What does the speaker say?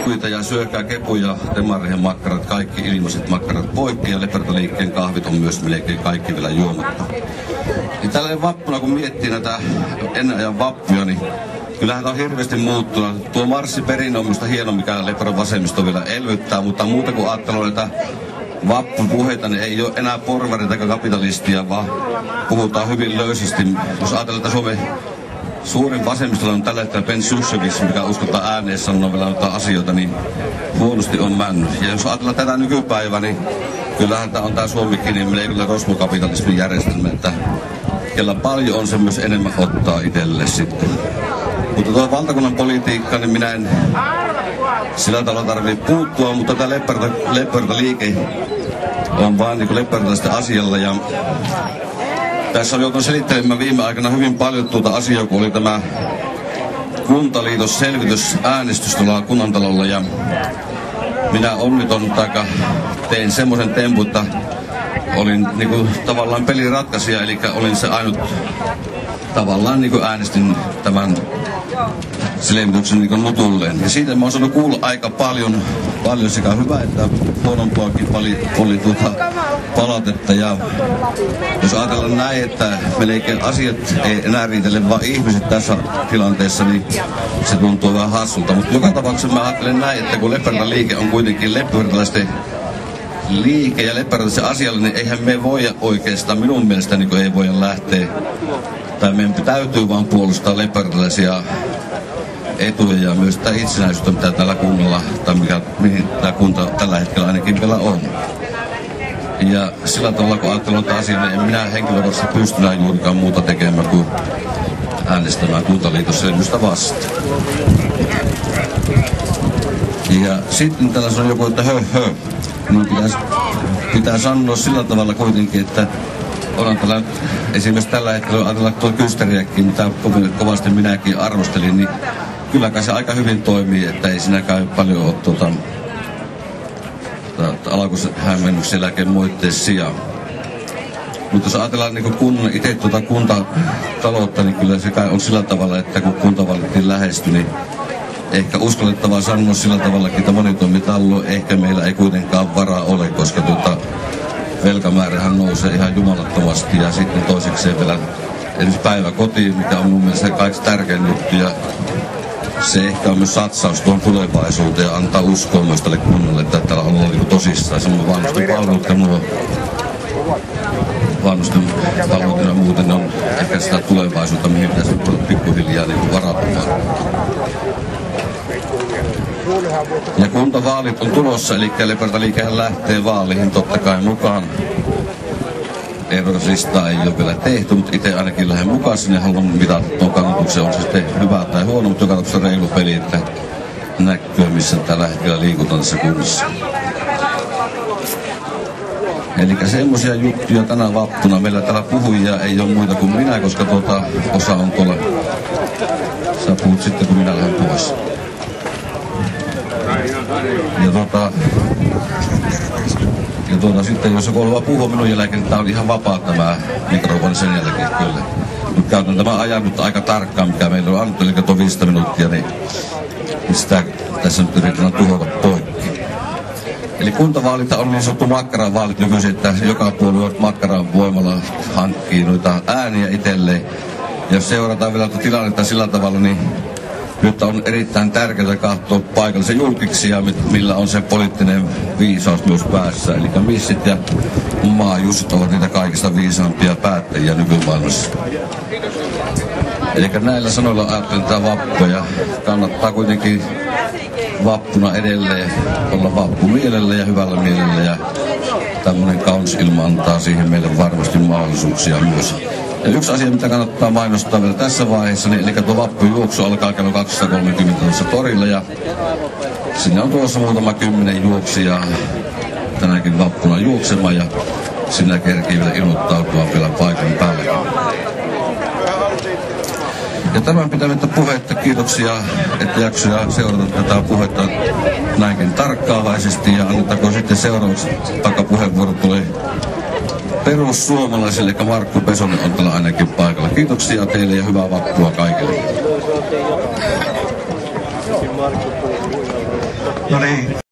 Kuita ja syökää kepuja, demarien makkarat, kaikki ilmaiset makkarat poikki ja Lepertaliikkeen kahvit on myös melkein kaikki vielä juomatta. Niin tällainen vappuna kun miettii näitä ennen ajan vappuja, niin kyllähän tämä on hirveästi muuttunut. Tuo marssiperinne on minusta hieno, mikä Leperon vasemmisto vielä elvyttää, mutta muuta kuin ajattelua näitä vappupuheita, niin ei ole enää porvareita eikä kapitalistia, vaan puhutaan hyvin löysästi. Jos ajatellaan, että Suomen suurin vasemmistolla on tällä hetkellä Ben Sushevich, mikä uskotaan ääneen sanoa vielä noita asioita, niin huonosti on mennyt. Ja jos ajatellaan tätä nykypäivää, niin kyllähän tämä on tämä Suomikin, niin menee kyllä rosvokapitalismin järjestelmä, että kellä paljon on se myös enemmän ottaa itselle sitten. Mutta tuo valtakunnan politiikka, niin minä en sillä tavalla tarvitse puuttua, mutta tämä Lepertaliike on vaan niin kuin lepertalaisten asialla. Ja tässä on joutunut selittelemään viime aikana hyvin paljon tuota asiaa, kun oli tämä Kuntaliitos selvitysäänestys tuolla kunnantalolla. Ja minä onniton tein semmoisen tempun, että olin niin kuin tavallaan pelin ratkaisija, eli olin se ainut tavallaan niin kuin äänestin tämän selvityksen niin nutulleen. Ja siitä mä oon saanut kuulla aika paljon sekä hyvää että huonompaakin palautetta. Ja jos ajatellaan näin, että melkein asiat ei enää riitele vaan ihmiset tässä tilanteessa, niin se tuntuu vähän hassulta. Mutta joka tapauksessa mä ajattelen näin, että kun Lepertaliike on kuitenkin lepertalaisten liike ja lepertalaisen asialle, niin eihän me voida oikeastaan minun mielestä niin ei voida lähteä. Tai meidän täytyy vaan puolustaa lepertalaisia etuja ja myös sitä itsenäisyyttä, mitä tällä kunnalla, tai mihin tämä kunta tällä hetkellä ainakin vielä on. Ja sillä tavalla, kun ajattelun tätä asiaa, niin en minä henkilökohtaisesti pysty näin juurikaan muuta tekemään kuin äänestämään kuntaliitosselvitystä vastaan. Ja sitten täällä on joku, että niin pitää sanoa sillä tavalla kuitenkin, että onhan tällä, esimerkiksi tällä hetkellä ajatellaan tuo Kysteriäkin, mitä kovasti minäkin arvostelin, niin kyllä kai se aika hyvin toimii, että ei siinäkään paljon ole alkuhämmennyksen jälkeen moitteen sijaan. Mutta jos ajatellaan niin itse kuntataloutta, niin kyllä se kai on sillä tavalla, että kun kuntavalittiin lähestyi, niin ehkä uskallettavaa sanoa sillä tavallakin, että monitoimitallo ehkä meillä ei kuitenkaan varaa ole, koska velkamäärähän nousee ihan jumalattomasti ja sitten toisekseen vielä edes päiväkotiin, mikä on mun mielestä kaikista tärkein juttu ja se ehkä on myös satsaus tuon tulevaisuuteen ja antaa uskoa myös tälle kunnalle, että täällä on ollut tosissaan. Silloin vanhusten palvelut ja vanhusten palvelut ja muuten on ehkä sitä tulevaisuutta, mihin pitäisi pikkuhiljaa varautumaan. Ja kuntavaalit on tulossa, eli Lepertaliikehän lähtee vaaliin totta kai mukaan. Ehdokaslistaa ei ole vielä tehty, mutta itse ainakin lähden mukaan sinne ja haluan mitata tuon kannatuksen. On se sitten hyvä tai huono, mutta joka tapauksessa reilu peli, että näkyy missä tällä hetkellä liikutaan tässä kunnassa. Eli semmoisia juttuja tänä vappuna. Meillä täällä puhujia ei ole muita kuin minä, koska osa on tuolla. Sä puhut sitten, kun minä lähden pois. Ja sitten jos joku haluaa puhua minun jälkeen, niin tää on ihan vapaa tämä mikrofoni sen jälkeen kyllä. Mutta käytän tämän ajan nyt aika tarkkaan, mikä meillä on annettu, eli tuo 5 minuuttia, niin sitä tässä nyt yritetään tuhota poikki. Eli kuntavaalit on niin sanottu makkaravaalit nykyisin, että joka puolue makkaran voimalla hankkii noita ääniä itselleen. Ja jos seurataan vielä tilannetta sillä tavalla, niin nyt on erittäin tärkeää katsoa paikallisen julkiksia, millä on se poliittinen viisaus myös päässä. Eli missit ja maajussit ovat niitä kaikista viisaampia päättäjiä nykymaailmassa. Eli näillä sanoilla ajattelen tätä vappua ja kannattaa kuitenkin vappuna edelleen olla vappumielellä ja hyvällä mielellä. Ja tämmöinen kaunis ilma antaa siihen meille varmasti mahdollisuuksia myös. Ja yksi asia, mitä kannattaa mainostaa vielä tässä vaiheessa, niin, eli tuo vappujuoksu alkaa kello 230 tuossa torilla ja sinne on tuossa muutama 10 juoksijaa tänäkin vappuna juoksemaan ja sinne kerkii vielä ilmoittautua vielä paikan päälle. Ja tämän pitämättä puhetta, kiitoksia, että jaksoja seurata tätä puhetta näinkin tarkkaavaisesti ja annetaanko sitten seuraavaksi takapuheenvuoro tulee perussuomalaisille, eli Markku Pesonen on täällä ainakin paikalla. Kiitoksia teille ja hyvää vappua kaikille. No niin.